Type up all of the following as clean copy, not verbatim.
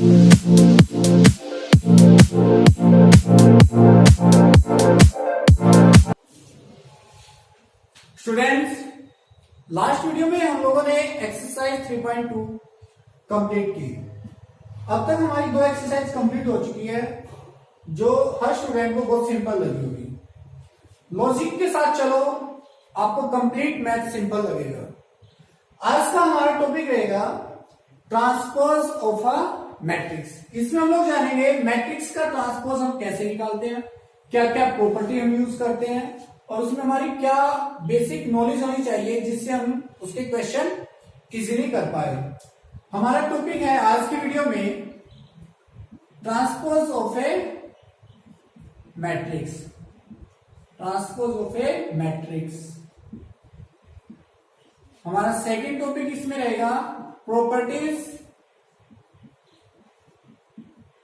Students, last video में हम लोगों ने एक्सरसाइज 3.2 कंप्लीट की। अब तक हमारी दो एक्सरसाइज कंप्लीट हो चुकी है जो हर स्टूडेंट को बहुत सिंपल लगी होगी। लॉजिक के साथ चलो, आपको कंप्लीट मैथ सिंपल लगेगा। आज का हमारा टॉपिक रहेगा ट्रांसपोज ऑफ अ मैट्रिक्स। इसमें हम लोग जानेंगे मैट्रिक्स का ट्रांसपोज हम कैसे निकालते हैं, क्या क्या प्रॉपर्टी हम यूज करते हैं, और उसमें हमारी क्या बेसिक नॉलेज होनी चाहिए जिससे हम उसके क्वेश्चन इजीली कर पाए। हमारा टॉपिक है आज की वीडियो में transpose of A matrix. Transpose of A matrix हमारा सेकंड टॉपिक इसमें रहेगा properties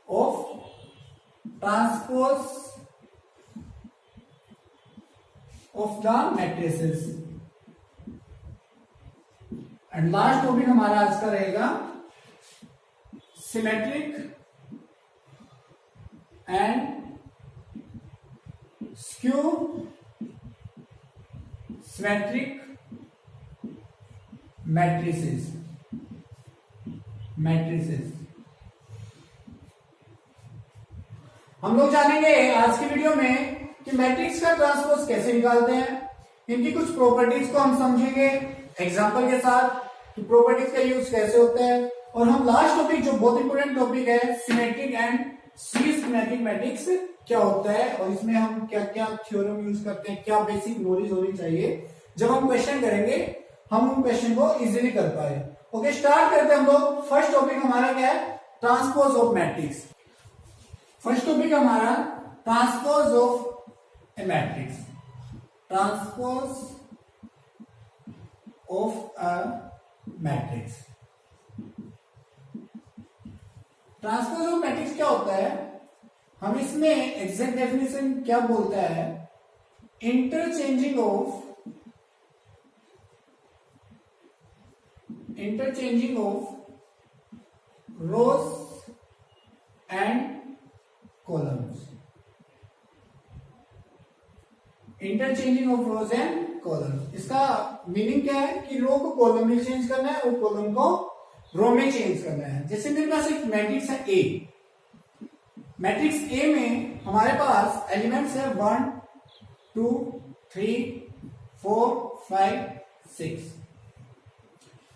of transpose of the matrices. And last topic हमारा आज का रहेगा symmetric and skew symmetric matrices. हम लोग जानेंगे आज की वीडियो में कि मैट्रिक्स का ट्रांसपोज कैसे निकालते हैं, इनकी कुछ प्रॉपर्टीज को हम समझेंगे एग्जांपल के साथ कि प्रॉपर्टीज का यूज कैसे होता है। और हम लास्ट टॉपिक जो बहुत इंपॉर्टेंट टॉपिक है symmetric and skew symmetric matrix क्या होता है और इसमें हम क्या क्या थ्योरम यूज करते हैं, क्या बेसिक नॉलेज होनी चाहिए, जब हम क्वेश्चन करेंगे हम उन क्वेश्चन को इजीली कर पाए। ओके, स्टार्ट करते हैं हम लोग। फर्स्ट टॉपिक हमारा क्या है, transpose of matrix. First topic हमारा transpose of a matrix। Transpose of a matrix. Transpose of matrix क्या होता है, हम इसमें एग्जैक्ट डेफिनेशन क्या बोलता है, interchanging of rose and columns. Interchanging of rose and column. इसका मीनिंग क्या है कि रो को कॉलम में चेंज करना है और कॉलम को रो में चेंज करना है। जैसे मेरे पास एक मैट्रिक्स है ए। मैट्रिक्स ए में हमारे पास एलिमेंट्स है 1 2 3 4 5 6।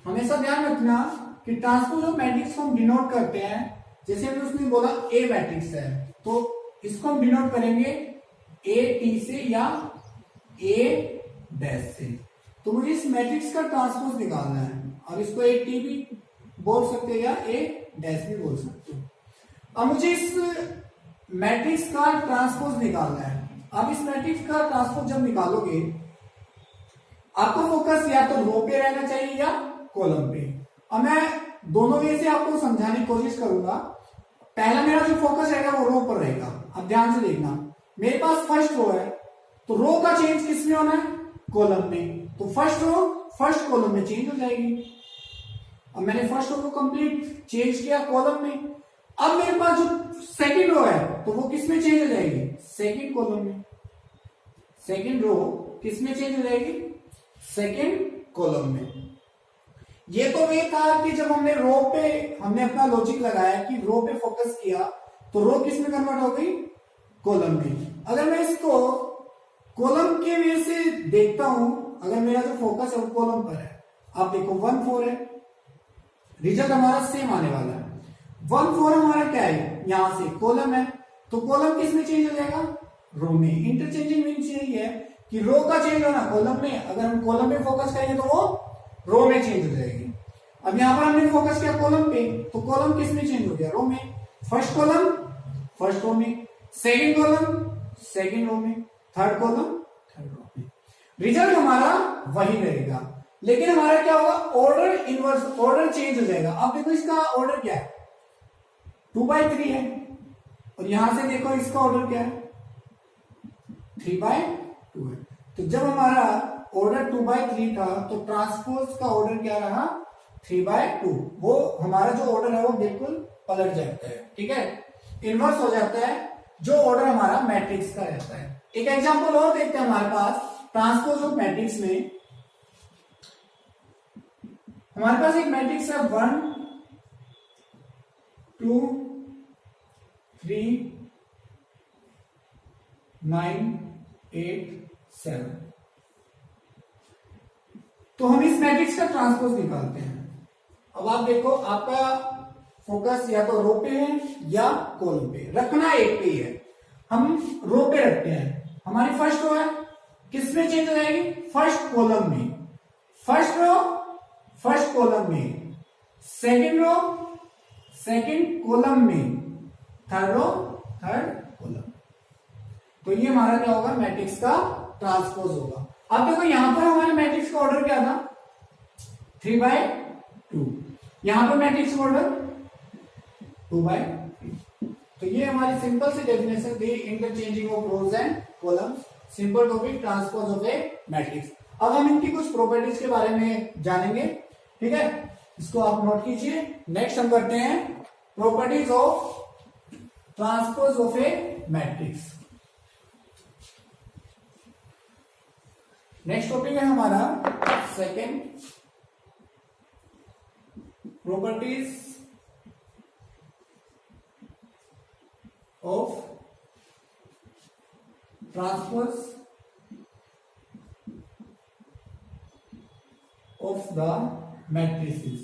हमेशा ध्यान रखना कि ट्रांसपोज ऑफ मैट्रिक्स को हम डिनोट करते हैं, जैसे हमने उसने बोला ए मैट्रिक्स है तो इसको हम डिनोट करेंगे ए टी से या ए डैश से। तो मुझे इस मैट्रिक्स का ट्रांसपोज निकालना है। अब इसको ए टी भी बोल सकते हैं या ए डैश भी बोल सकते हो। अब मुझे इस मैट्रिक्स का ट्रांसपोज निकालना है। अब इस मैट्रिक्स का ट्रांसपोज जब निकालोगे आपको फोकस या तो रो पे रहना चाहिए या कॉलम पे। अब मैं दोनों वे से आपको समझाने की कोशिश करूंगा। पहला मेरा जो फोकस रहेगा वो रो पर रहेगा। अब ध्यान से देखना, मेरे पास फर्स्ट रो है तो रो का चेंज किस में होना है, कॉलम में। तो फर्स्ट रो फर्स्ट कॉलम में चेंज हो जाएगी। अब मैंने फर्स्ट रो को कंप्लीट चेंज किया कॉलम में। अब मेरे पास जो सेकंड रो है तो वो किस में चेंज हो जाएगी, सेकंड कॉलम में। सेकंड रो किस में चेंज हो जाएगी, सेकंड कॉलम में। ये तो वे था कि जब हमने रो पे हमने अपना लॉजिक लगाया कि रो पे फोकस किया तो रो किस में कन्वर्ट हो गई, कॉलम में। अगर मैं इसको कॉलम के वे से देखता हूं, अगर मेरा जो फोकस है वो कॉलम पर है, आप देखो 1 4 है, रिजल्ट हमारा सेम आने वाला है। 1 4 हमारा क्या है, यहां से कॉलम है तो कॉलम किस में चेंज हो जाएगा, रो में। इंटरचेंजिंग मीन्स यही है कि रो का चेंज होना कॉलम में, अगर हम कॉलम में फोकस करेंगे तो वो रो में चेंज हो जाएगी। अब यहां पर हमने फोकस किया कॉलम पे तो कॉलम किस में चेंज हो गया, रो में। फर्स्ट कॉलम फर्स्ट रो में, सेकंड कॉलम सेकंड रो में, थर्ड कॉलम थर्ड रो में। रिजल्ट हमारा वही रहेगा, लेकिन हमारा क्या होगा, ऑर्डर इनवर्स, ऑर्डर चेंज हो जाएगा। अब देखो इसका ऑर्डर क्या है, 2/3 है, और यहां से देखो इसका ऑर्डर क्या है, 3/2 है। तो जब हमारा ऑर्डर 2/3 था तो ट्रांसपोज का ऑर्डर क्या रहा, 3/2, वो हमारा जो ऑर्डर है वो बिल्कुल पलट जाता है, ठीक है, इनवर्स हो जाता है जो ऑर्डर हमारा मैट्रिक्स का रहता है। एक एग्जांपल और देखते हैं हमारे पास ट्रांसपोज ऑफ मैट्रिक्स में। हमारे पास एक मैट्रिक्स है 1 2 3 9 8 7। तो हम इस मैट्रिक्स का ट्रांसपोज निकालते हैं। अब आप देखो, आपका फोकस या तो रो पे है या कॉलम पे, रखना एक पे ही है। हम रो पे रखते हैं। हमारी फर्स्ट रो है, किस में चेंज हो जाएगी? फर्स्ट कॉलम में। फर्स्ट रो फर्स्ट कॉलम में, सेकंड रो सेकंड कॉलम में, थर्ड रो थर्ड कॉलम। तो ये हमारा क्या होगा? मैट्रिक्स का ट्रांसपोज होगा। अब देखो यहां पर हमारे मैट्रिक्स का ऑर्डर क्या था? 3/2। यहां पर मैट्रिक्स का ऑर्डर 2/3। तो ये हमारी सिंपल सी डेफिनेशन थी interchanging of rose and columns, simple topic transpose of A matrix. अब हम इनकी कुछ प्रॉपर्टीज के बारे में जानेंगे, ठीक है, इसको आप नोट कीजिए। नेक्स्ट हम करते हैं properties of transpose of A matrix. Next topic है हमारा second, properties of transpose of the matrices.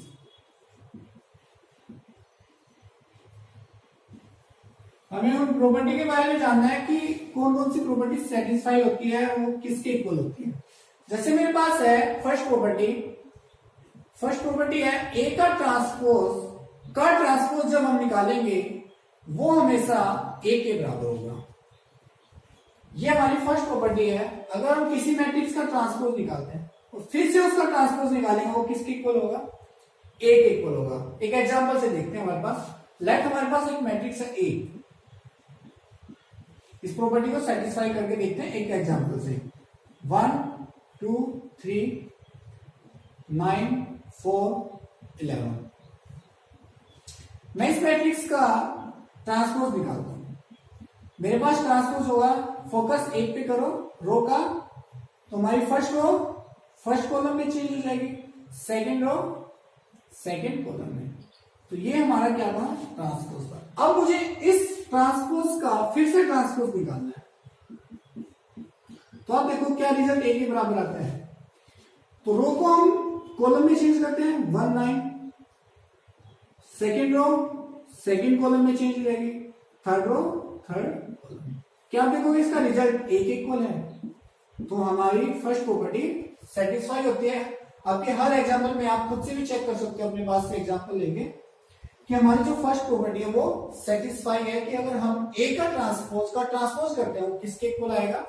हमें उन प्रॉपर्टी के बारे में जानना है कि कौन कौन सी प्रॉपर्टी सेटिस्फाई होती है, वो किसके इक्वल होती है। जैसे मेरे पास है फर्स्ट प्रॉपर्टी है ए का ट्रांसपोज जब हम निकालेंगे वो हमेशा ए के बराबर होगा। ये हमारी फर्स्ट प्रॉपर्टी है। अगर हम किसी मैट्रिक्स का ट्रांसपोज निकालते हैं और फिर से उसका ट्रांसपोज निकालेंगे, वो किसके इक्वल होगा? ए के इक्वल होगा। एक एग्जांपल से देखते हैं। हमारे पास लेट हमारे पास एक मैट्रिक्स है ए। इस प्रॉपर्टी को सेटिस्फाई करके देखते हैं एक एग्जांपल से। 1 2 3 9 4 11। मैं इस मैट्रिक्स का ट्रांसपोज निकालता हूं। मेरे पास ट्रांसपोज होगा, फोकस एक पे करो, रो का, तो हमारी फर्स्ट रो फर्स्ट कॉलम में चेंज हो जाएगी, सेकंड रो सेकंड कॉलम में। तो ये हमारा क्या था? ट्रांसपोज था। अब मुझे इस ट्रांसपोज का फिर से ट्रांसपोज निकालना है। तो आप देखो क्या रिजल्ट ए के बराबर आता है। तो रो को हम कॉलम में चेंज करते हैं, 1 9, सेकेंड रो सेकेंड कॉलम में चेंज हो जाएगी, थर्ड रो थर्ड कॉलम में। क्या आप देखोगे इसका रिजल्ट ए के इक्वल है। तो हमारी फर्स्ट प्रॉपर्टी सेटिस्फाई होती है। आपके हर एग्जांपल में आप खुद से भी चेक कर सकते हो, अपने पास से एग्जांपल लेंगे कि हमारी जो फर्स्ट प्रॉपर्टी है वो सेटिस्फाई है कि अगर हम ए का ट्रांसपोज करते हैं वो किसके इक्वल आएगा?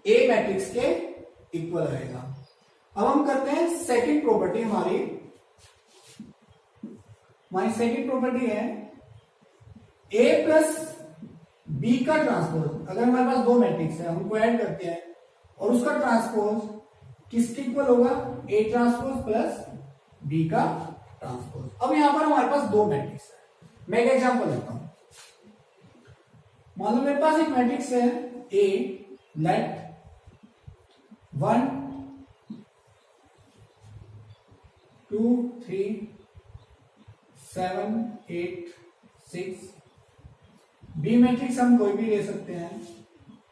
ए मैट्रिक्स के इक्वल आएगा। अब हम करते हैं सेकंड प्रॉपर्टी। हमारी सेकंड प्रॉपर्टी है ए प्लस बी का ट्रांसपोज। अगर हमारे पास दो मैट्रिक्स है, उनको ऐड करते हैं और उसका ट्रांसपोज किसके इक्वल होगा? ए ट्रांसपोज प्लस बी का ट्रांसपोज। अब यहां पर हमारे पास दो मैट्रिक्स है। मैं एक एग्जांपल लेता हूं। मान लो मेरे पास एक मैट्रिक्स है ए, लेट 1 2 3 7 8 6। बी मैट्रिक्स हम कोई भी ले सकते हैं,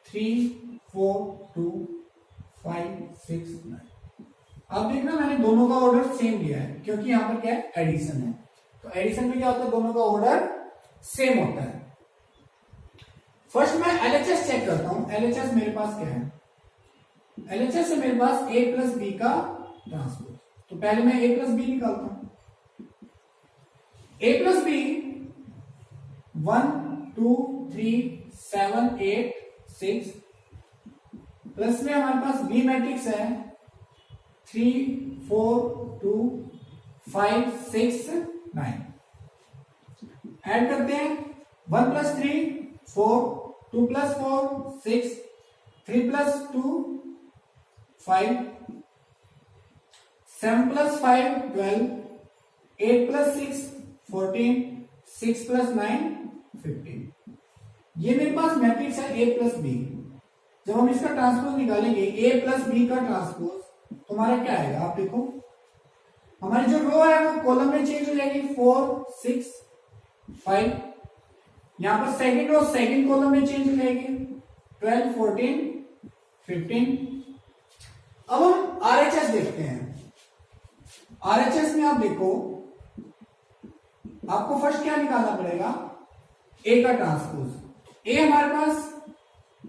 3 4 2 5 6 9। आप देखना मैंने दोनों का ऑर्डर सेम लिया है क्योंकि यहां पर क्या है? एडिशन है। तो एडिशन में क्या होता है? दोनों का ऑर्डर सेम होता है। फर्स्ट मैं एलएचएस चेक करता हूं। एलएचएस मेरे पास क्या है? एलएचएस से मेरे पास ए प्लस बी का ट्रांसपोज। तो पहले मैं ए प्लस बी निकालता हूं। ए प्लस बी 1 2 3 7 8 6 प्लस में हमारे पास बी मैट्रिक्स है 3 4 2 5 6 9। ऐड करते हैं 1 plus 3 4 2 plus 4 6 3 plus 2 5 7 plus 5 12 8 plus 6 14, 6 plus 9 15। ये मेरे पास मैट्रिक्स है ए प्लस बी। जब हम इसका ट्रांसपोज निकालेंगे ए प्लस बी का ट्रांसपोज, तो हमारा क्या आएगा? आप देखो, हमारी जो रो है वो कॉलम में चेंज हो जाएगी 4 6 5। यहां पर सेकंड रो सेकंड कॉलम में चेंज हो जाएगी 12 14 15। अब हम आरएचएस देखते हैं। आरएचएस में आप देखो, आपको फर्स्ट क्या निकालना पड़ेगा? ए का ट्रांसपोज। ए हमारे पास,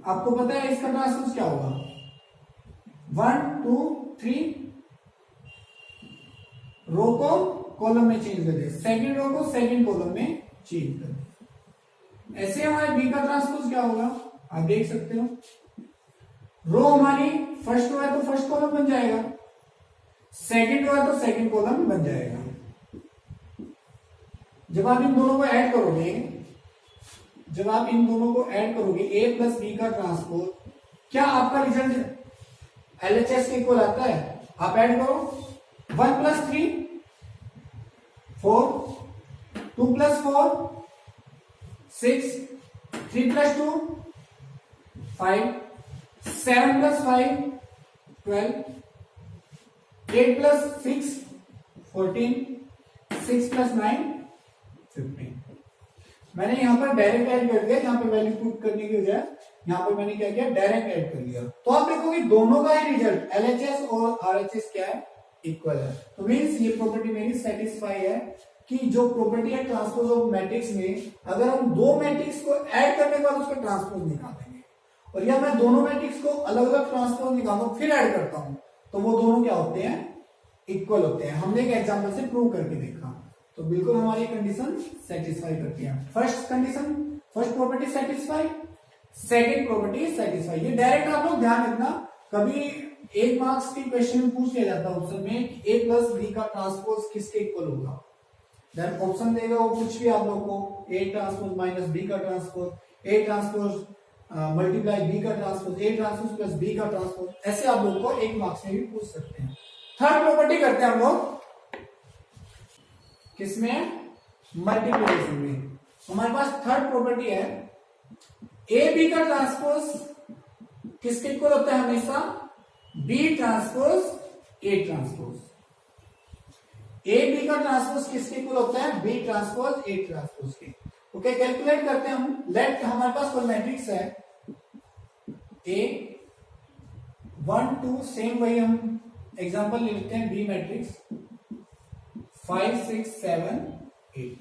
आपको पता है इसका ट्रांसपोज क्या होगा? 1 2 3, रो को कॉलम में चेंज कर दे, सेकंड रो को सेकंड कॉलम में चेंज कर दे। ऐसे हमारे बी का ट्रांसपोज क्या होगा? आप देख सकते हो, रो हमारी फर्स्ट रो है तो फर्स्ट कॉलम बन जाएगा, सेकंड रो है तो सेकंड कॉलम बन जाएगा। जब आप इन दोनों को ऐड करोगे, ए प्लस बी का ट्रांसपोज, क्या आपका रिजल्ट एलएचएस के इक्वल आता है? आप ऐड करो, 1 plus 3 4, 2 plus 4 6, 3 plus 2 5, 7 plus 5 12, 8 plus 6 14, 6 plus 9 15। मैंने यहां पर डायरेक्ट ऐड कर दिया, यहां पर वैल्यू पुट करने की बजाय यहां पर मैंने क्या किया? डायरेक्ट ऐड कर लिया। तो आप देखोगे दोनों का ही रिजल्ट एलएचएस और आरएचएस क्या है? इक्वल है। तो मीन्स ये प्रॉपर्टी मेरी सेटिस्फाई है कि जो प्रॉपर्टी है ट्रांसपोज ऑफ मैट्रिक्स में, अगर हम दो मैट्रिक्स को ऐड करने के बाद उसका ट्रांसपोज निकालेंगे, और या मैं दोनों मैट्रिक्स को अलग अलग ट्रांसपोज निकालता हूं फिर ऐड करता हूं, तो वो दोनों क्या होते हैं? इक्वल होते हैं। हमने एक एग्जाम्पल से प्रूव करके देखा, तो बिल्कुल हमारी कंडीशन सेटिस्फाई करती है। First condition, first property satisfy, second property satisfy. ये डायरेक्ट आप लोग ध्यान रखना, कभी 1 मार्क्स के क्वेश्चन में पूछ लिया जाता है ऑप्शन में कि ए प्लस बी का ट्रांसपोज किसके इक्वल होगा। देन ऑप्शन देगा वो कुछ भी आप लोग को, ए ट्रांसपोज माइनस बी का transpose, A transpose multiply B का transpose, A transpose plus B का ट्रांसपोज, ऐसे आप लोग को 1 मार्क्स में भी पूछ सकते हैं। थर्ड प्रॉपर्टी करते हैं हम लोग किसमें? मल्टीप्लिकेशन में। हमारे पास थर्ड प्रॉपर्टी है, ए बी का ट्रांसपोज किसके इक्वल होता है? हमेशा B transpose A transpose. A B का ट्रांसपोज किसके इक्वल होता है? बी ट्रांसपोज ए ट्रांसपोज के। ओके, कैलकुलेट करते हैं हम। लेट हमारे पास कोई मैट्रिक्स है ए 1 2, सेम वही हम एग्जांपल ले लेते हैं बी मैट्रिक्स 5 6 7 8।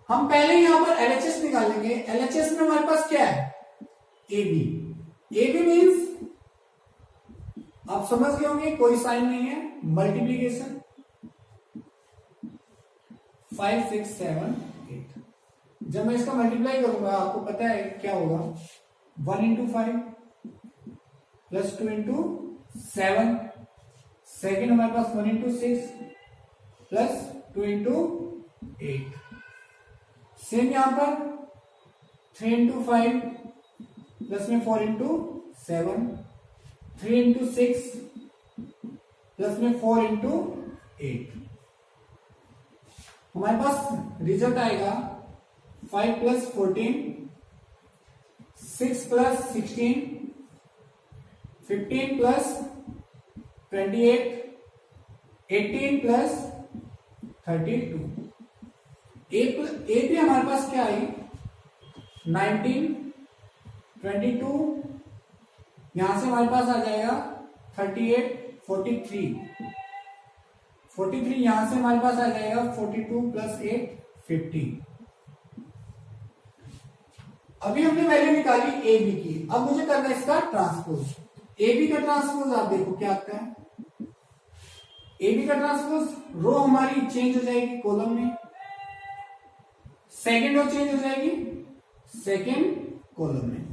हम पहले यहां पर एलएचएस निकालेंगे। एलएचएस में हमारे पास क्या है? A B. A B means आप समझ गए होंगे, कोई साइन नहीं है, मल्टीप्लीकेशन 5 6 7 8। जब मैं इसका मल्टीप्लाई करूंगा आपको पता है क्या होगा? 1 इंटू 5 प्लस 2 इंटू 7, सेकेंड हमारे पास 1 इंटू 6 प्लस 2 इंटू 8। सेम यहां पर 3 इंटू 5 प्लस में 4 इंटू 7, 3 इंटू 6 प्लस में 4 इंटू 8। हमारे पास रिजल्ट आएगा 5 प्लस 14, 6 प्लस 16, 15 प्लस 28, 18 प्लस 32। ए भी हमारे पास क्या आई? 19, 22, यहां से हमारे पास आ जाएगा 38, 43, 43 यहां से हमारे पास आ जाएगा 42 प्लस 8 50। अभी हमने वैल्यू निकाली ए बी की, अब मुझे करना है इसका ट्रांसपोज। ए बी का ट्रांसपोज आप देखो क्या आता है? ए बी का ट्रांसपोज, रो हमारी चेंज हो जाएगी कॉलम में, सेकेंड रो चेंज हो जाएगी सेकेंड कॉलम में।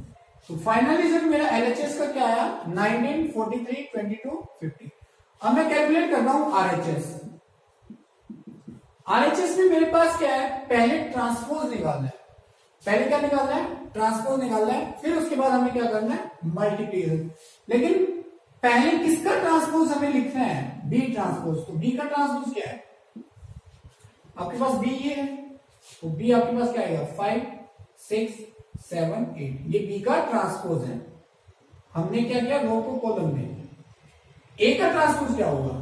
तो फाइनल रिजल्ट मेरा एलएचएस का क्या आया? 19 43 22 50। अब मैं कैलकुलेट करता हूं आरएचएस। आरएचएस में मेरे पास क्या है? पहले ट्रांसपोज निकालना है। पहले क्या निकालना है? ट्रांसपोज निकालना है, फिर उसके बाद हमें क्या करना है? मल्टीप्लिकेशन। लेकिन पहले किसका ट्रांसपोज हमें लिखना है? B transpose. तो बी का ट्रांसपोज क्या है, आपके पास बी ये है, तो बी आपके पास क्या आएगा 5 6 7 8, ये बी का ट्रांसपोज है। हमने क्या किया, रो को कॉलम में। ए का ट्रांसपोज क्या होगा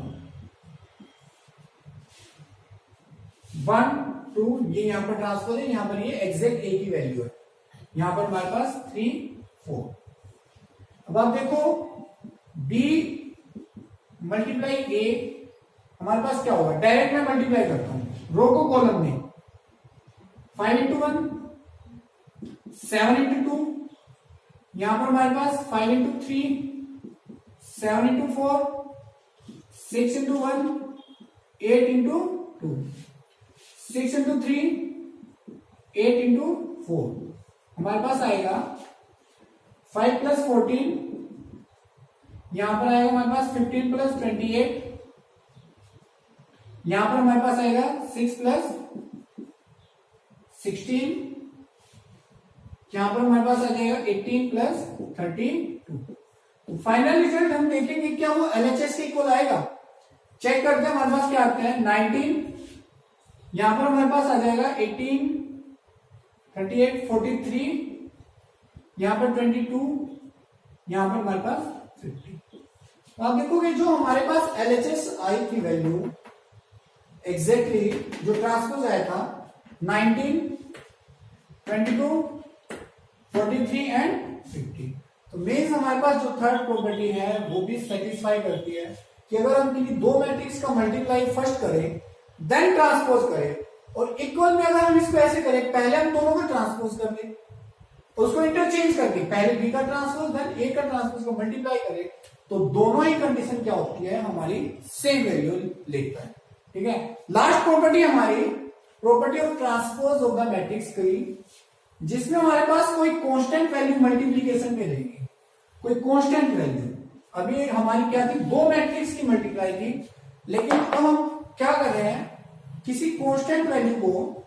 1 2, ये यहां पर ट्रांसपोज है, यहां पर ये एग्जैक्ट ए की वैल्यू है, यहां पर हमारे पास 3 4। अब आप देखो बी मल्टीप्लाई ए, हमारे पास क्या होगा, डायरेक्ट मैं मल्टीप्लाई करता हूं रो को कॉलम में। 5 इंटू 1 7 इंटू 2, यहां पर हमारे पास 5 into 3 7 into 4 6 into 1 8 into 2 6 into 3 8 into 4, हमारे पास आएगा 5 प्लस 14, यहां पर आएगा हमारे पास 15 प्लस 28, यहां पर हमारे पास आएगा 6 प्लस 16, यहां पर हमारे पास आ जाएगा 18 प्लस 32। तो फाइनल रिजल्ट हम देखेंगे क्या वो एलएचएस के इक्वल आएगा। चेक करते हैं हमारे पास क्या आते हैं, 19, यहां पर हमारे पास आ जाएगा 18 38 43, यहां पर 22, यहां पर हमारे पास 50। तो आप देखोगे जो हमारे पास एलएचएस आई की वैल्यू एग्जैक्टली जो ट्रांसपोज आया था 19 22 43 एंड 50। तो मीन्स हमारे पास जो थर्ड प्रॉपर्टी है वो भी सेटिस्फाई करती है कि अगर हम किसी दो मैट्रिक्स का मल्टीप्लाई फर्स्ट करें देन ट्रांसपोज करें, और इक्वल में अगर हम इसको ऐसे करें, पहले हम दोनों का ट्रांसपोज कर दें, उसको इंटरचेंज करके पहले बी का ट्रांसपोज देन ए का ट्रांसपोज को मल्टीप्लाई करें, तो दोनों ही कंडीशन क्या होती है, हमारी सेम वैल्यू लेता है। ठीक है, लास्ट प्रॉपर्टी हमारी property of transpose of the matrix की, जिसमें हमारे पास कोई कांस्टेंट वैल्यू मल्टीप्लीकेशन में रहेगी, कोई कांस्टेंट वैल्यू। अभी हमारी क्या थी, दो मैट्रिक्स की मल्टीप्लाई थी, लेकिन अब हम क्या कर रहे हैं, किसी कांस्टेंट वैल्यू को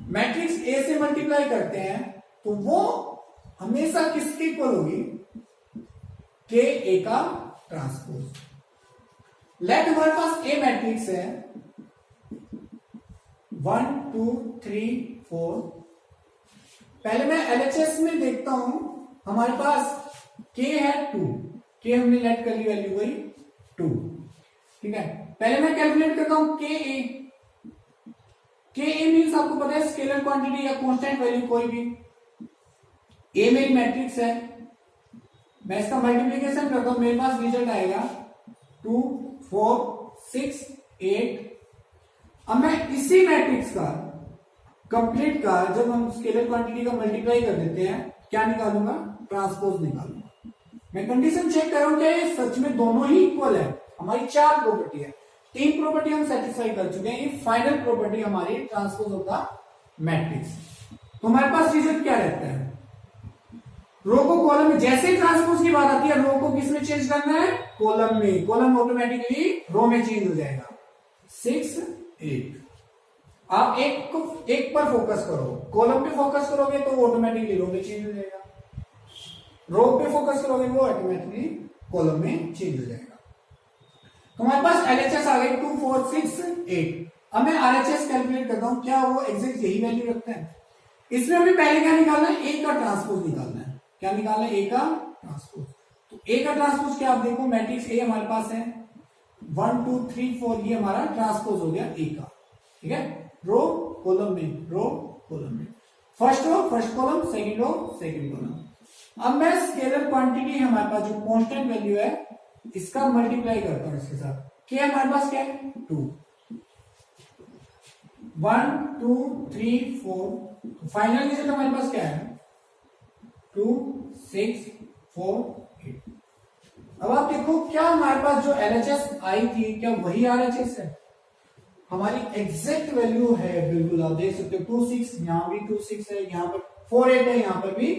मैट्रिक्स ए से मल्टीप्लाई करते हैं, तो वो हमेशा किसके इक्वल होगी, के ए का ट्रांसपोज। लेट हमारे पास ए मैट्रिक्स है 1 2 3 4। पहले मैं एलएचएस में देखता हूं, हमारे पास के है 2, के हमने लेट कर ली वैल्यू वही 2। ठीक है, पहले मैं कैलकुलेट करता हूं के ए। के ए मीन्स आपको पता है स्केलर क्वांटिटी या कांस्टेंट वैल्यू कोई भी। ए मेरी मैट्रिक्स है, मैं इसका मल्टीप्लीकेशन करता हूं, मेरे पास रिजल्ट आएगा 2 4 6 8। अब मैं इसी मैट्रिक्स का कंप्लीट का जब हम स्केलर क्वांटिटी का मल्टीप्लाई कर देते हैं, क्या निकालूंगा, ट्रांसपोज निकालूंगा। मैं कंडीशन चेक कर रहा हूं क्या ये सच में दोनों ही इक्वल है। हमारी 4 प्रॉपर्टी है, 3 प्रॉपर्टी हम सेटिस्फाई कर चुके हैं, ये फाइनल प्रॉपर्टी हमारी ट्रांसपोज ऑफ द मैट्रिक्स। तो हमारे पास रिजल्ट क्या रहता है, रो को कॉलम में, जैसे ही ट्रांसपोज की बात आती है रो को किस में चेंज करना है, कॉलम में, कॉलम ऑटोमेटिकली रो में चेंज हो जाएगा। 6 8, आप एक पर फोकस करो, कॉलम पे फोकस करोगे तो वो ऑटोमेटिकली रो में चेंज हो जाएगा, रो पे फोकस करोगे वो ऑटोमेटिकली कॉलम में चेंज हो जाएगा। तो हमारे पास एलएचएस आ गई 2 4 6 8। अब मैं आरएचएस कैलकुलेट करता हूं, क्या वो एग्जैक्ट यही वैल्यू रखता है। इसमें हमें पहले क्या निकालना है, ए का ट्रांसपोज निकालना है। क्या निकालना है, ए का ट्रांसपोज। तो ए का ट्रांसपोज क्या, आप देखो मैट्रिक्स ए हमारे पास है 1 2 3 4, ये हमारा ट्रांसपोज हो गया ए का। ठीक है, रो कॉलम में, रो कॉलम में, first row first column, second row second column. अब मैं स्केलर क्वांटिटी हमारे पास जो कांस्टेंट वैल्यू है इसका मल्टीप्लाई करता हूं इसके साथ। क्या हमारे पास क्या है 2, 1 2 3 4। फाइनल रिजल्ट हमारे पास क्या है 2 6 4 8। अब आप देखो क्या हमारे पास जो एलएचएस आई थी क्या वही आरएचएस है, हमारी एग्जैक्ट वैल्यू है। बिल्कुल आप देख सकते हो 2 6, यहां भी 2 6 है, यहां पर 4 8 है, यहां पर भी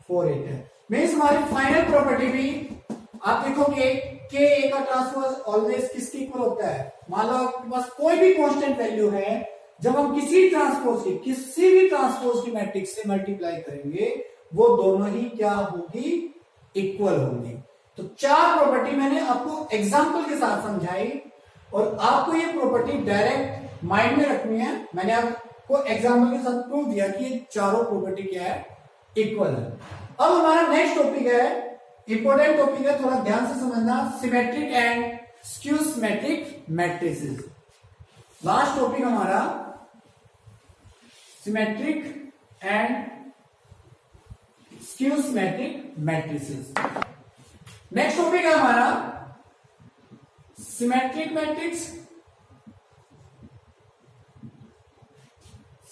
4 8 है। मीन्स हमारी फाइनल प्रॉपर्टी भी आप देखोगे के ए का ट्रांसपोज ऑलवेज किसके इक्वल होता है। मान लो आपके पास कोई भी कांस्टेंट वैल्यू है, जब हम किसी भी ट्रांसपोज की मैट्रिक्स से मल्टीप्लाई करेंगे वो दोनों ही क्या होगी, इक्वल होंगी। तो तो 4 प्रॉपर्टी मैंने आपको एग्जांपल के साथ समझाई और आपको ये प्रॉपर्टी डायरेक्ट माइंड में रखनी है। मैंने आपको एग्जांपल के साथ प्रूव दिया कि ये चारों प्रॉपर्टी क्या है, इक्वल है। अब हमारा नेक्स्ट टॉपिक है, इंपॉर्टेंट टॉपिक है, थोड़ा ध्यान से समझना, symmetric and skew symmetric matrices. Last topic हमारा symmetric and skew symmetric matrices. Next topic है हमारा symmetric matrix,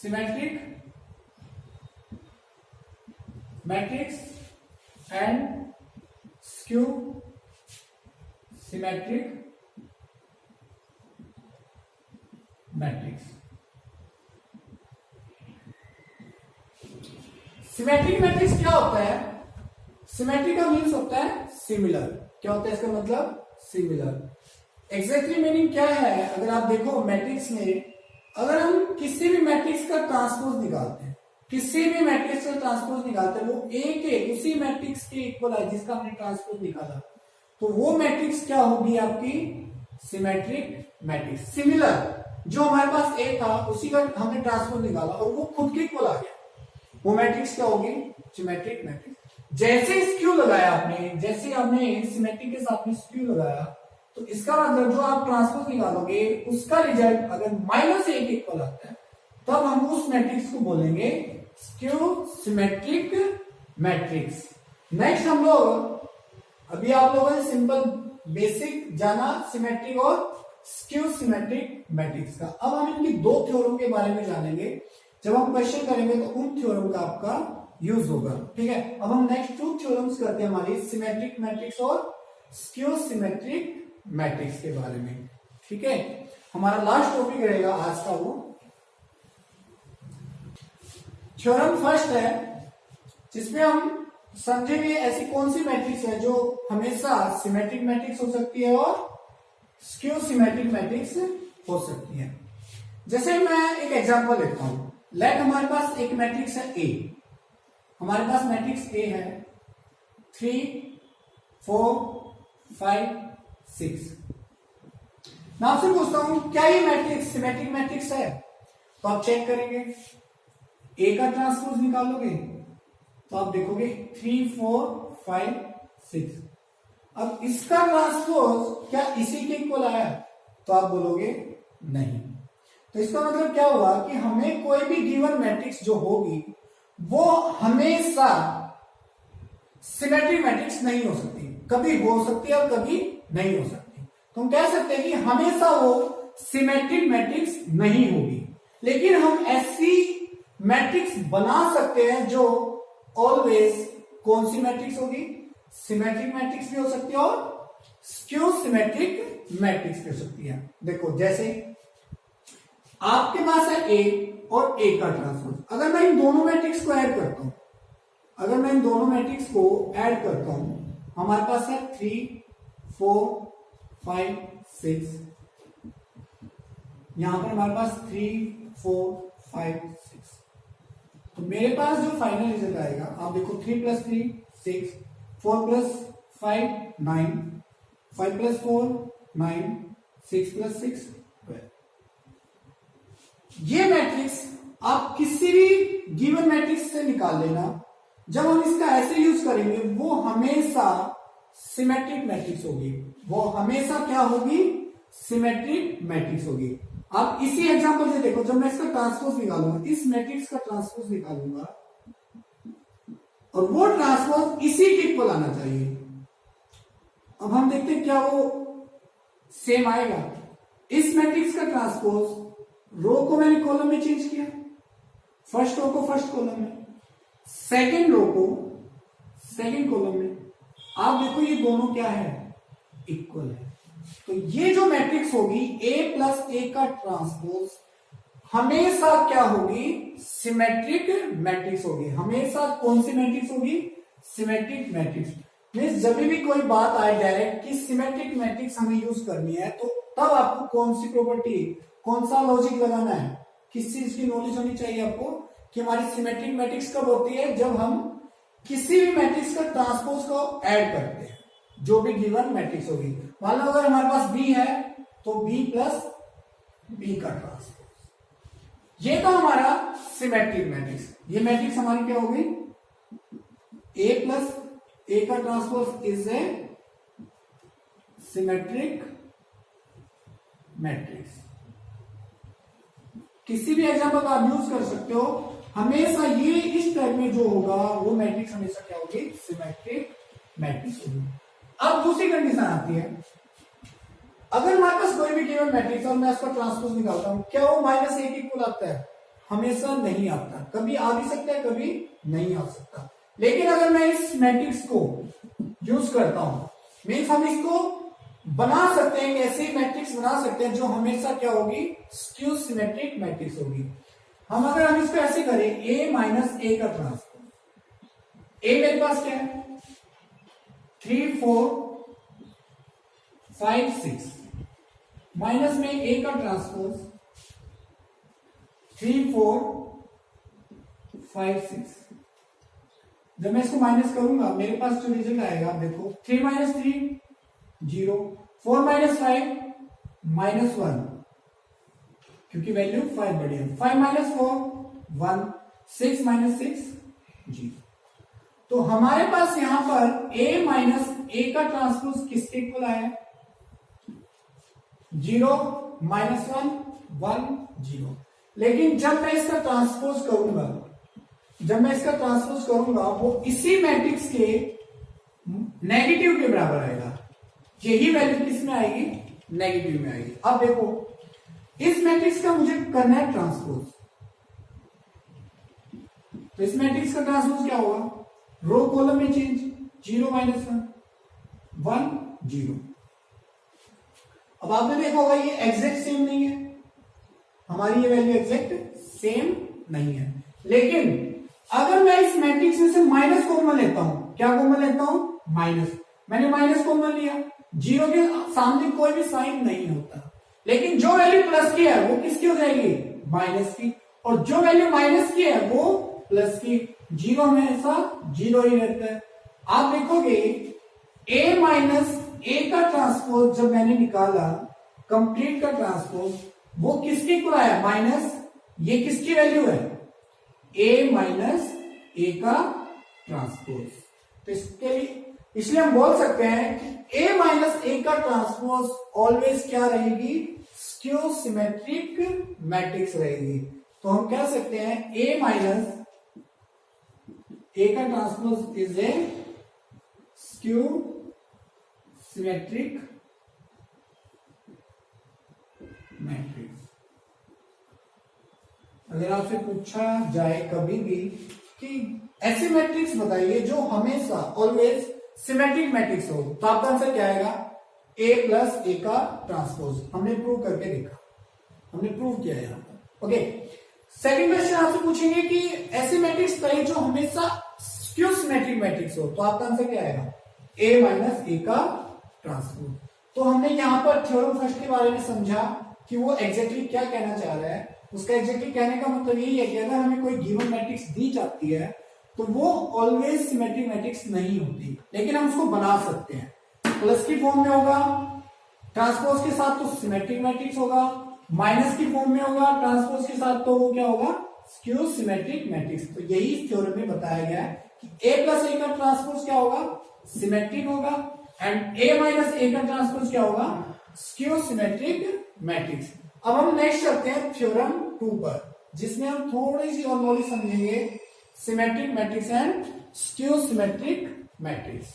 symmetric matrix and skew symmetric matrix. Symmetric matrix क्या होता है? सिमेट्रिक का मीन्स होता है सिमिलर। क्या होता है इसका मतलब? सिमिलर। एग्जैक्टली मीनिंग क्या है? अगर आप देखो मैट्रिक्स में, अगर हम किसी भी मैट्रिक्स का ट्रांसपोज निकालते हैं, किसी भी मैट्रिक्स का ट्रांसपोज निकालते हैं, वो एक है उसी मैट्रिक्स के इक्वल है जिसका हमने ट्रांसपोज निकाला, तो वो मैट्रिक्स क्या होगी? आपकी सिमेट्रिक मैट्रिक्स। सिमिलर, जो हमारे पास ए था उसी का हमने ट्रांसपोज निकाला और वो खुद के इक्वल आ गया, वो मैट्रिक्स क्या होगी? Symmetric matrix. जैसे स्क्यू लगाया आपने, जैसे आपने सिमेट्रिक के साथ में स्क्यू लगाया, तो इसका मतलब जो आप ट्रांसपोज निकालोगे उसका रिजल्ट अगर -a के इक्वल आता है, तब हम उस मैट्रिक्स को बोलेंगे स्क्यू सिमेट्रिक मैट्रिक्स। नेक्स्ट हम लोग, अभी आप लोगों ने सिंपल बेसिक जाना सिमेट्रिक और स्क्यू सिमेट्रिक मैट्रिक्स का। अब हम इनकी 2 थ्योरम के बारे में जानेंगे। जब हम क्वेश्चन करेंगे तो उन थ्योरम का आपका यूज होगा, ठीक है। अब हम नेक्स्ट 2 थ्योरम्स करते हैं हमारी सिमेट्रिक मैट्रिक्स और स्क्यू सिमेट्रिक मैट्रिक्स के बारे में, ठीक है। हमारा लास्ट टॉपिक रहेगा आज का वो थ्योरम फर्स्ट है, जिसमें हम समझेंगे ऐसी कौन सी मैट्रिक्स है जो हमेशा सिमेट्रिक मैट्रिक्स हो सकती है और स्क्यू सिमेट्रिक मैट्रिक्स हो सकती है। जैसे मैं एक एग्जांपल लेता हूं, लेट हमारे पास एक मैट्रिक्स है ए, हमारे पास मैट्रिक्स ए है 3 4 5 6। मैं आपसे पूछता हूं क्या ये मैट्रिक्स सिमेट्रिक मैट्रिक्स है? तो आप चेक करेंगे, ए का ट्रांसपोज निकालोगे तो आप देखोगे 3 4 5 6। अब इसका ट्रांसपोज क्या इसी के इक्वल आया? तो आप बोलोगे नहीं। तो इसका मतलब क्या हुआ कि हमें कोई भी गिवन मैट्रिक्स जो होगी वो हमेशा सिमेट्रिक मैट्रिक्स नहीं हो सकती, कभी हो सकती है और कभी नहीं हो सकती। तो हम कह सकते हैं कि हमेशा वो सिमेट्रिक मैट्रिक्स नहीं होगी, लेकिन हम ऐसी मैट्रिक्स बना सकते हैं जो ऑलवेज कौन सी मैट्रिक्स होगी? सिमेट्रिक मैट्रिक्स भी हो सकती है और स्क्यू सिमेट्रिक मैट्रिक्स भी हो सकती है। देखो जैसे आपके पास है ए और ए का ट्रांसपोज, अगर मैं इन दोनों मैट्रिक्स को ऐड करता हूं, अगर मैं इन दोनों मैट्रिक्स को ऐड करता हूं, हमारे पास है 3 4 5 6, यहां पर हमारे पास 3 4 5 6। तो मेरे पास जो फाइनल रिजल्ट आएगा, आप देखो 3 + 3 6, 4 + 5 9, 5 + 4 9, 6 + 6 12। ये मैट्रिक्स आप किसी भी गिवन मैट्रिक्स से निकाल लेना, जब हम इसका ऐसे यूज करेंगे वो हमेशा सिमेट्रिक मैट्रिक्स होगी, वो हमेशा क्या होगी? सिमेट्रिक मैट्रिक्स होगी। आप इसी एग्जांपल से देखो, जब मैं इसका ट्रांसपोज निकालूंगा, इस मैट्रिक्स का ट्रांसपोज निकालूंगा और वो ट्रांसपोज इसी के इक्वल आना चाहिए। अब हम देखते हैं क्या वो सेम आएगा। इस मैट्रिक्स का ट्रांसपोज, रो को मैंने कॉलम में चेंज किया, फर्स्ट रो को फर्स्ट कॉलम में, सेकेंड रो को सेकेंड कॉलम में, आप देखो ये दोनों क्या है? इक्वल है। तो ये जो मैट्रिक्स होगी A + A का ट्रांसपोज हमेशा क्या होगी? सिमेट्रिक मैट्रिक्स होगी। हमेशा कौन सी मैट्रिक्स होगी? Symmetric matrix. मींस जब भी कोई बात आए डायरेक्ट कि सिमेट्रिक मैट्रिक्स हमें यूज करनी है, तो तब आपको कौन सी प्रॉपर्टी, कौन सा लॉजिक लगाना है, किस चीज की नॉलेज होनी चाहिए आपको कि हमारी सिमेट्रिक मैट्रिक्स कब होती है? जब हम किसी भी मैट्रिक्स का ट्रांसपोज को ऐड करते हैं। जो भी गिवन मैट्रिक्स होगी। मान लो अगर हमारे पास बी है तो बी प्लस बी का ट्रांसपोज। ये तो हमारा सिमेट्रिक मैट्रिक्स। ये मैट्रिक्स हमारी क्या होगी, ए प्लस ए का transpose is a symmetric matrix. किसी भी एग्जांपल का आप यूज कर सकते हो, हमेशा ये इस टाइप में जो होगा वो मैट्रिक्स हमेशा क्या होगी, सिमेट्रिक मैट्रिक्स होगी। अब दूसरी कंडीशन आती है, अगर हमारे पास कोई भी गिवन मैट्रिक्स और मैं उसका ट्रांसपोज निकालता हूं, क्या वो माइनस ए के इक्वल आता है? हमेशा नहीं आता। कभी आ भी सकता है, कभी नहीं आ सकता। लेकिन अगर मैं इस मैट्रिक्स को यूज करता हूं, मीन्स हम इसको बना सकते हैं, ऐसे मैट्रिक्स बना सकते हैं जो हमेशा क्या होगी, स्क्यू सिमेट्रिक मैट्रिक्स होगी। अगर हम इसको ऐसे करें, a माइनस ए का ट्रांसपोज। ए मेरे पास क्या है, 3 4 5 6 माइनस में ए का ट्रांसपोज 3 4 5 6। जब मैं इसको माइनस करूंगा मेरे पास जो रिजल्ट आएगा, देखो 3 माइनस 3 0, 4 माइनस 5 माइनस 1, क्योंकि वैल्यू 5 बड़ी है। 5 माइनस 4 1, 6 माइनस 6 0। तो हमारे पास यहां पर a माइनस ए का ट्रांसपोज किसके इक्वल आया, 0 माइनस 1 1 0। लेकिन जब मैं इसका ट्रांसपोज करूंगा, वो इसी मैट्रिक्स के नेगेटिव के बराबर आएगा। यही वैल्यू किस में आएगी, नेगेटिव में आएगी। अब देखो इस मैट्रिक्स का मुझे करना है ट्रांसपोज, तो इस मैट्रिक्स का ट्रांसपोज क्या होगा, रो कॉलम में चेंज, 0 माइनस 1 1 0। अब आपने देखा होगा ये एग्जैक्ट सेम नहीं है, हमारी ये वैल्यू एग्जैक्ट सेम नहीं है। लेकिन अगर मैं इस मैट्रिक्स में से माइनस कॉमन लेता हूं, क्या कॉमन लेता हूं, माइनस। मैंने माइनस कॉमन लिया, 0 के सामने कोई भी साइन नहीं होता। लेकिन जो वैल्यू प्लस की है वो किसकी हो जाएगी, माइनस की, और जो वैल्यू माइनस की है वो प्लस की। 0 हमेशा 0 ही रहता है। आप देखोगे a माइनस ए का ट्रांसपोज जब मैंने निकाला, कंप्लीट का ट्रांसपोज, वो किसके इक्वल आया, माइनस। ये किसकी वैल्यू है, a माइनस ए का ट्रांसपोज। तो इसके लिए इसलिए हम बोल सकते हैं कि a माइनस ए का ट्रांसपोज ऑलवेज क्या रहेगी, स्क्यू सिमेट्रिक मैट्रिक्स रहेगी। तो हम कह सकते हैं a माइनस ए का transpose is A skew symmetric matrix. अगर आपसे पूछा जाए कभी भी कि ऐसे मैट्रिक्स बताइए जो हमेशा ऑलवेज सिमेट्रिक मैट्रिक्स हो, तो आपका आंसर क्या आएगा, a प्लस ए का ट्रांसपोज। हमने प्रूव करके देखा, हमने प्रूव किया यहां पर। ओके, सेकंड क्वेश्चन आपसे पूछेंगे कि ऐसे मैट्रिक्स बताइए जो हमेशा स्क्यू सिमेट्रिक मैट्रिक्स हो, तो आपका आंसर क्या आएगा, a माइनस ए का ट्रांसपोज। तो हमने यहां पर थ्योरम फर्स्ट के बारे में समझा कि वो एग्जैक्टली क्या कहना चाह रहा है। उसका एग्जैक्टली कहने का मतलब यही है कि अगर हमें कोई गिवन मैट्रिक्स दी जाती है तो वो ऑलवेज सिमेट्रिक मैट्रिक्स नहीं होती, लेकिन हम उसको बना सकते हैं। प्लस की फॉर्म में होगा ट्रांसपोज के साथ तो सिमेट्रिक मैट्रिक्स होगा, माइनस की फॉर्म में होगा ट्रांसपोज के साथ तो वो क्या होगा, स्क्यू सिमेट्रिक मैट्रिक्स। तो यही थ्योरम में बताया गया है कि a प्लस ए का ट्रांसपोज क्या होगा, सिमेट्रिक होगा, एंड a माइनस ए का ट्रांसपोज क्या होगा, स्क्यू सिमेट्रिक मैट्रिक्स। अब हम नेक्स्ट चलते हैं थ्योरम 2 पर, जिसमें हम थोड़ी सी और नॉलेज समझेंगे symmetric matrix and skew symmetric matrix.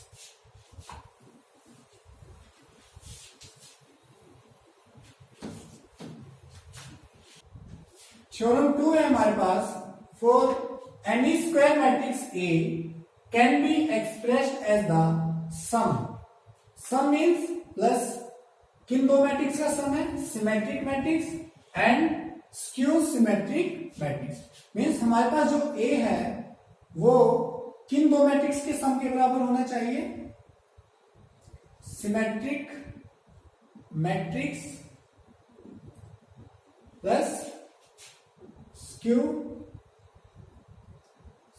Theorem 2 है हमारे पास, for any square matrix A can be expressed as the sum means plus, किन दो मैट्रिक्स का सम है, symmetric matrix and skew symmetric matrix. Means हमारे पास जो A है वो किन दो मैट्रिक्स के सम के बराबर होना चाहिए, symmetric matrix plus skew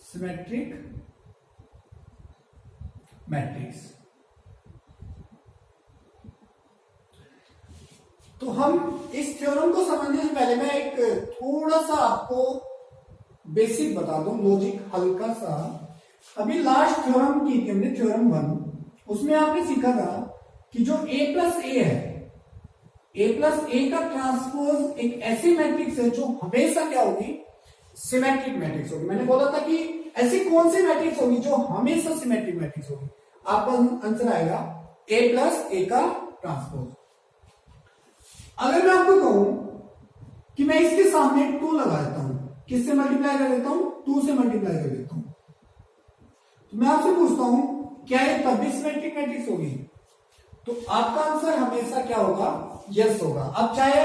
symmetric matrix. तो हम इस थ्योरम को समझने से पहले मैं एक थोड़ा सा आपको बेसिक बता दूं, लॉजिक हल्का सा। अभी लास्ट थ्योरम की थी हमने, थ्योरम 1, उसमें आपने सीखा था कि जो a प्लस ए है, a प्लस ए का ट्रांसपोज एक ऐसी मैट्रिक्स है जो हमेशा क्या होगी, सिमेट्रिक मैट्रिक्स होगी। मैंने बोला था कि ऐसी कौन सी मैट्रिक्स होगी जो हमेशा सिमेट्रिक मैट्रिक्स होगी। आपका आंसर आएगा a प्लस ए का ट्रांसपोज। अगर मैं आपको कहूं कि मैं इसके सामने 2 लगा देता हूं, किससे मल्टीप्लाई कर देता हूं, 2 से मल्टीप्लाई कर देता हूं, तो मैं आपसे पूछता हूं क्या ये तब भी सिमेट्रिक मैट्रिक्स होगी? तो आपका आंसर हमेशा क्या होगा, यस होगा। अब चाहे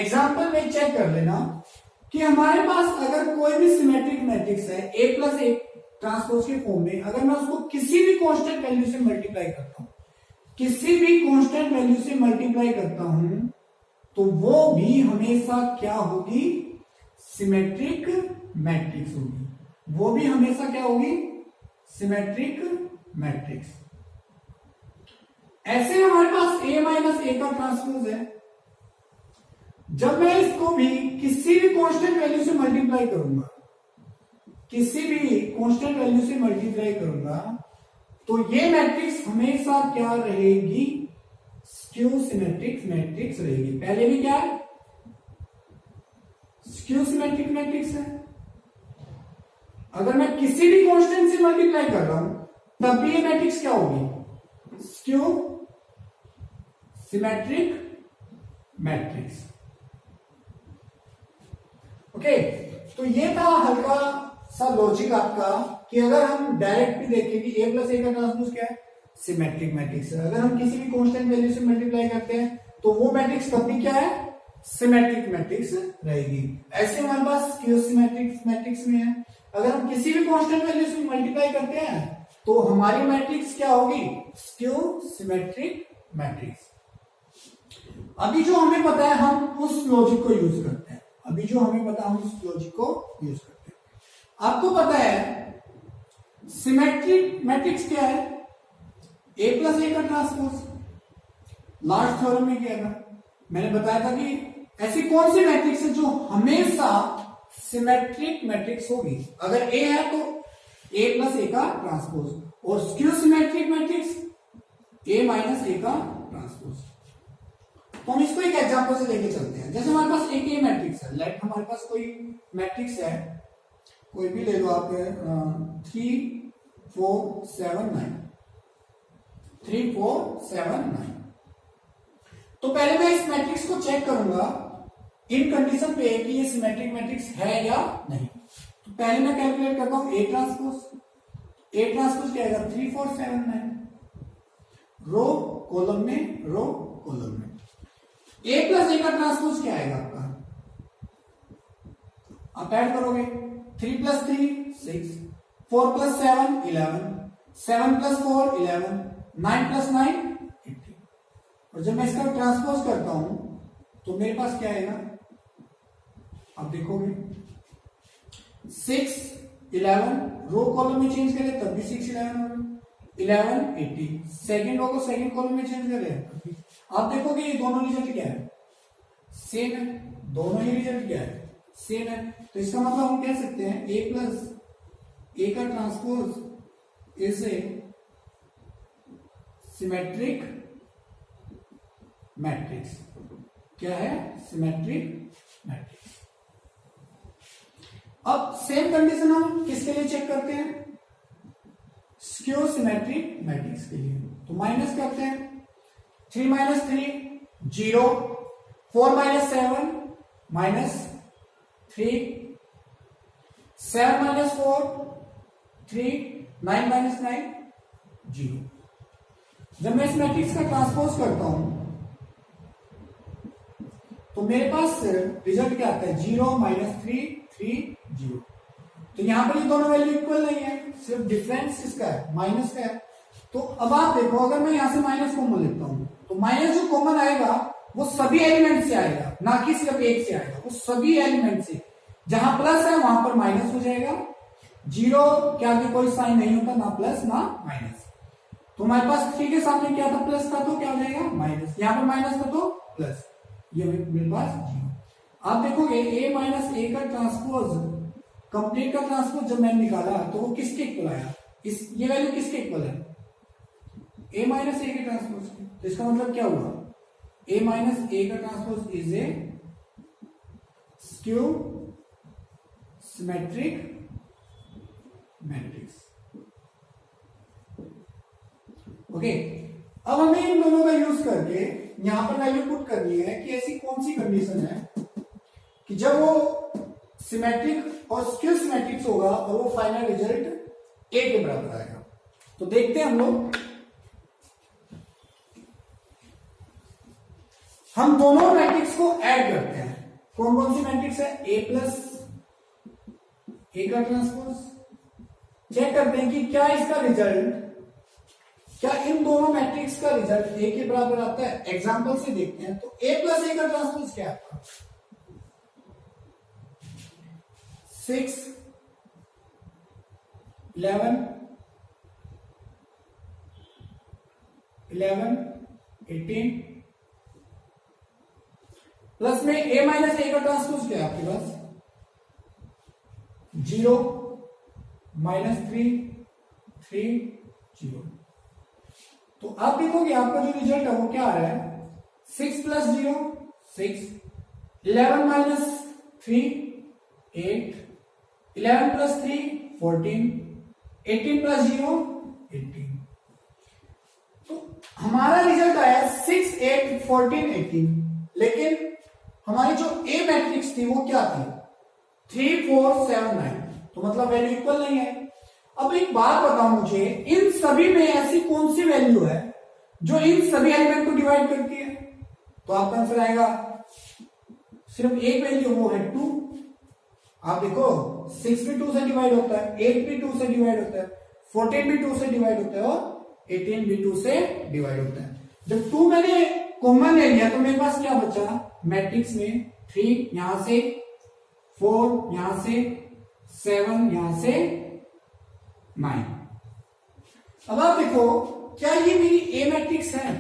एग्जांपल में चेक कर लेना कि हमारे पास अगर कोई भी सिमेट्रिक मैट्रिक्स है a प्लस ए ट्रांसपोज के फॉर्म में, अगर मैं उसको किसी भी कांस्टेंट वैल्यू से मल्टीप्लाई करता हूं, किसी भी कांस्टेंट वैल्यू से मल्टीप्लाई करता हूं, तो वो भी हमेशा क्या होगी, सिमेट्रिक मैट्रिक्स होगी। वो भी हमेशा क्या होगी, सिमेट्रिक मैट्रिक्स। ऐसे हमारे पास a माइनस ए का ट्रांसपोज है। जब मैं इसको भी किसी भी कांस्टेंट वैल्यू से मल्टीप्लाई करूंगा, किसी भी कांस्टेंट वैल्यू से मल्टीप्लाई करूंगा, तो ये मैट्रिक्स हमेशा क्या रहेगी, स्क्यू सिमेट्रिक मैट्रिक्स रहेगी। पहले भी क्या है, स्क्यू सिमेट्रिक मैट्रिक्स है। अगर मैं किसी भी कांस्टेंट से मल्टीप्लाई कर रहा हूं तब भी ये मैट्रिक्स क्या होगी, स्क्यू सिमेट्रिक मैट्रिक्स। ओके, तो ये था हल्का सा लॉजिक आपका कि अगर हम डायरेक्ट भी देखें कि a प्लस ए का ट्रांसपोज क्या है, सिमेट्रिक मैट्रिक्स है। अगर हम किसी भी कांस्टेंट वैल्यू से मल्टीप्लाई करते हैं तो वो मैट्रिक्स तब भी क्या है, सिमेट्रिक मैट्रिक्स रहेगी। ऐसे हमारे पास स्क्यू सिमेट्रिक मैट्रिक्स में है, अगर हम किसी भी कांस्टेंट वैल्यू से मल्टीप्लाई करते हैं तो हमारी मैट्रिक्स क्या होगी, स्क्यू सिमेट्रिक मैट्रिक्स। अभी जो हमें पता है हम उस लॉजिक को यूज करते हैं, अभी जो हमें पता है हम उस लॉजिक को यूज करते हैं। आपको पता है सिमेट्रिक मैट्रिक्स क्या है, a प्लस ए का ट्रांसपोज। लास्ट थ्योरम में क्या था, मैंने बताया था कि ऐसी कौन सी मैट्रिक्स है जो हमेशा सिमेट्रिक मैट्रिक्स होगी। अगर a है तो a प्लस ए का ट्रांसपोज, और skew symmetric matrix a minus A का ट्रांसपोज। तो हम इसको एक एग्जांपल से लेके चलते हैं। जैसे हमारे पास एक ए मैट्रिक्स है, लेट हमारे पास कोई मैट्रिक्स है, कोई भी ले लो आप, 3 4 7 9, 3 4 7 9। तो पहले मैं इस मैट्रिक्स को चेक करूंगा इन कंडीशन पे कि ये सिमेट्रिक मैट्रिक्स है या नहीं। तो पहले मैं कैलकुलेट करता हूं ए ट्रांसपोज। ए ट्रांसपोज क्या आएगा, 3 4 7 9, रो कॉलम में, रो कॉलम में। ए प्लस ए का ट्रांसपोज क्या आएगा आपका, आप ऐड करोगे, 3 प्लस 3 6, 4 प्लस 7 11, 7 प्लस 4 11, 9 प्लस 9 18। और जब मैं इसका ट्रांसपोज करता हूं तो मेरे पास क्या आएगा, आप देखोगे 6 11, रो कॉलम में चेंज करें तब भी 6 11 होगा, 11 18, सेकेंड रो को सेकेंड कॉलम में चेंज करें, आप देखोगे ये दोनों रिजल्ट क्या है, सेम है। दोनों ही रिजल्ट क्या है, सेम है। तो इसका मतलब हम कह सकते हैं a प्लस ए का transpose is a symmetric matrix. क्या है, सिमेट्रिक मैट्रिक्स। अब सेम कंडीशन हम किसके लिए चेक करते हैं, स्क्यू सिमेट्रिक मैट्रिक्स के लिए। तो माइनस करते हैं, 3 minus 3 0, 4 minus 7 minus 3, 7 minus 4 3, 9 minus 9 0। जब मैं इस मैट्रिक्स का ट्रांसपोज करता हूं तो मेरे पास रिजल्ट क्या आता है, 0 माइनस 3 3 0। तो यहां पर ये दोनों वैल्यू इक्वल नहीं है, सिर्फ डिफरेंस किसका है, माइनस का है। तो अब आप देखो, अगर मैं यहां से माइनस कॉमन लेता हूं तो माइनस जो कॉमन आएगा वो सभी एलिमेंट से आएगा, ना कि सिर्फ एक से आएगा, वो सभी एलिमेंट से। जहां प्लस है वहां पर माइनस हो जाएगा, 0 के आगे कोई साइन नहीं होता, ना प्लस ना माइनस। तो हमारे पास 3 के सामने क्या था, प्लस था, तो क्या हो जाएगा माइनस, यहां पर माइनस था तो प्लस, ये मेरे पास 0। आप देखोगे a माइनस ए का ट्रांसपोज, कंप्लीट का ट्रांसपोज जब मैंने निकाला तो वो किसके इक्वल आया, इस ये वैल्यू किसके इक्वल है, a माइनस ए के ट्रांसपोज की। तो इसका मतलब क्या हुआ, a माइनस ए का transpose is A skew symmetric matrix. Okay, अब हमें इन दोनों का यूज करके यहां पर वैल्यू पुट करनी है कि ऐसी कौन सी कंडीशन है कि जब वो सिमेट्रिक और स्क्यू सिमेट्रिक्स होगा और वो फाइनल रिजल्ट ए के बराबर आएगा। तो देखते हैं हम लोग, हम दोनों मैट्रिक्स को ऐड करते हैं। कौन कौन सी मैट्रिक्स है, ए प्लस ए का ट्रांसपोज। चेक करते हैं कि क्या इसका रिजल्ट, क्या इन दोनों मैट्रिक्स का रिजल्ट ए के बराबर आता है। एग्जांपल से देखते हैं। तो ए प्लस ए का ट्रांसपोज क्या है, 6 11 11 18 प्लस में a माइनस ए का ट्रांसपोज क्या है आपके पास, 0 -3 3 0। तो आप देखोगे आपका जो रिजल्ट है वो क्या आ रहा है, 6 प्लस 0 6, 11 माइनस 3 8, 11 प्लस 3 14, 18 प्लस 0 18। तो हमारा रिजल्ट आया 6 8 14 18, लेकिन हमारी जो ए मैट्रिक्स थी वो क्या थी, 3 4 7 9। तो मतलब वैल्यू इक्वल नहीं है। अब एक बात बताओ मुझे, इन सभी में ऐसी कौन सी वैल्यू है जो इन सभी एलिमेंट को डिवाइड करती है। तो आपका आंसर आएगा सिर्फ एक वैल्यू, वो है 2। आप देखो 6 भी 2 से डिवाइड होता है, 8 भी 2 से डिवाइड होता है, 14 भी 2 से डिवाइड होता है और 18 भी 2 से डिवाइड होता है। जब 2 मैंने कॉमन ले लिया तो मेरे पास क्या बचा, मैट्रिक्स में 3 यहां से, 4 यहां से, 7 यहां से, 9। अब आप देखो क्या ये मेरी ए मैट्रिक्स है,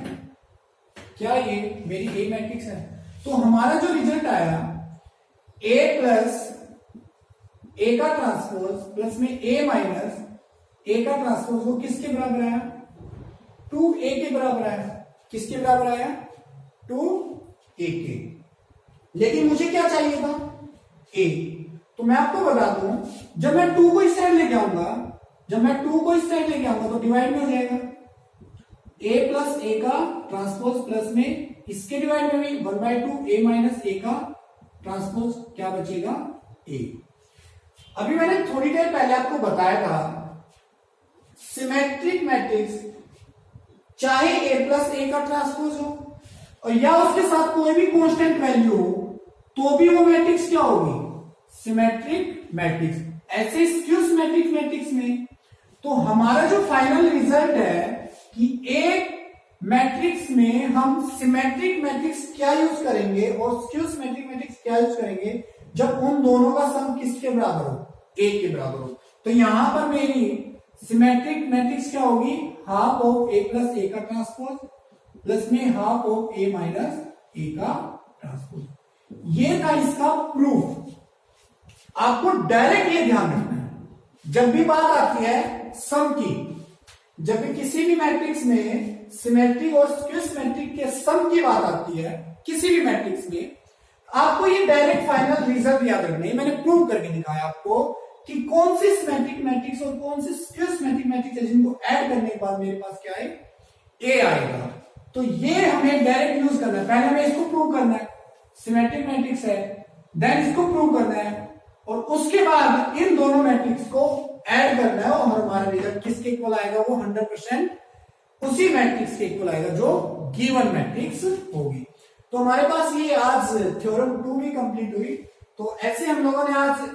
क्या ये मेरी ए मैट्रिक्स है। तो हमारा जो रिजल्ट आया a प्लस ए का ट्रांसपोज प्लस में a माइनस ए का ट्रांसपोज वो किसके बराबर आया, 2a के बराबर आया। किसके बराबर आया, 2a के। लेकिन मुझे क्या चाहिए था, a। तो मैं आपको बता दूं, जब मैं 2 को इस साइड लेके आऊंगा, जब मैं 2 को इस साइड लेके आऊंगा तो डिवाइड में हो जाएगा, a प्लस ए का ट्रांसपोज प्लस में इसके डिवाइड में भी 1/2 a माइनस ए का ट्रांसपोज क्या बचेगा, a। अभी मैंने थोड़ी देर पहले आपको बताया था सिमेट्रिक मैट्रिक्स चाहे a प्लस ए का ट्रांसपोज हो और या उसके साथ कोई भी कांस्टेंट वैल्यू हो तो भी वो मैट्रिक्स क्या होगी, सिमेट्रिक मैट्रिक्स। ऐसे स्क्यू सिमेट्रिक मैट्रिक्स में तो हमारा जो फाइनल रिजल्ट है कि एक मैट्रिक्स में हम सिमेट्रिक मैट्रिक्स क्या यूज करेंगे और स्क्यू सिमेट्रिक मैट्रिक्स क्या यूज करेंगे, जब उन दोनों का सम किसके बराबर हो, ए के बराबर हो। तो यहां पर मेरी सिमेट्रिक मैट्रिक्स क्या होगी, हाफ ऑफ ए प्लस ए का ट्रांसपोज प्लस में half of A minus A का ट्रांसपोज। ये था इसका प्रूफ। आपको डायरेक्ट ये ध्यान रखना है जब भी बात आती है सम की, जब भी किसी भी मैट्रिक्स में सिमेट्रिक और स्क्यू सिमेट्रिक के सम की बात आती है किसी भी मैट्रिक्स में, आपको ये डायरेक्ट फाइनल रिजल्ट याद रखना है। मैंने प्रूव करके दिखाया आपको कि कौन सी सिमेट्रिक मैट्रिक्स और कौन सी स्क्यू सिमेट्रिक मैट्रिक्स है जिनको ऐड करने के बाद मेरे पास क्या है, ए आएगा। तो ये हमें डायरेक्ट यूज करना है। पहले हमें इसको प्रूव करना है सिमेट्रिक मैट्रिक्स है, देन इसको प्रूव करना है और उसके बाद इन दोनों मैट्रिक्स को ऐड करना है और हमारा रिजल्ट किसके इक्वल आएगा, वो 100% उसी मैट्रिक्स के इक्वल आएगा जो गिवन मैट्रिक्स होगी। तो हमारे पास ये आज थ्योरम 2 भी कंप्लीट हुई। तो ऐसे हम लोगों ने आज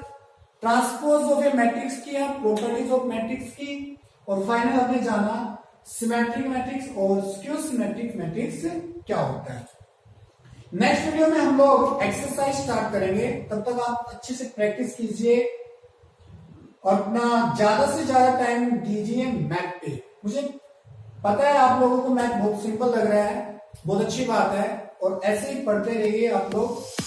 ट्रांसपोज ऑफ ए मैट्रिक्स किया, प्रॉपर्टीज ऑफ मैट्रिक्स की और फाइनल हमने जाना सिमेट्रिक मैट्रिक्स और स्क्यू सिमेट्रिक मैट्रिक्स क्या होता है। नेक्स्ट वीडियो में हम लोग एक्सरसाइज स्टार्ट करेंगे। तब तक आप अच्छे से प्रैक्टिस कीजिए और अपना ज्यादा से ज्यादा टाइम दीजिए मैथ पे। मुझे पता है आप लोगों को मैथ बहुत सिंपल लग रहा है, बहुत अच्छी बात है और ऐसे ही पढ़ते रहिए आप लोग।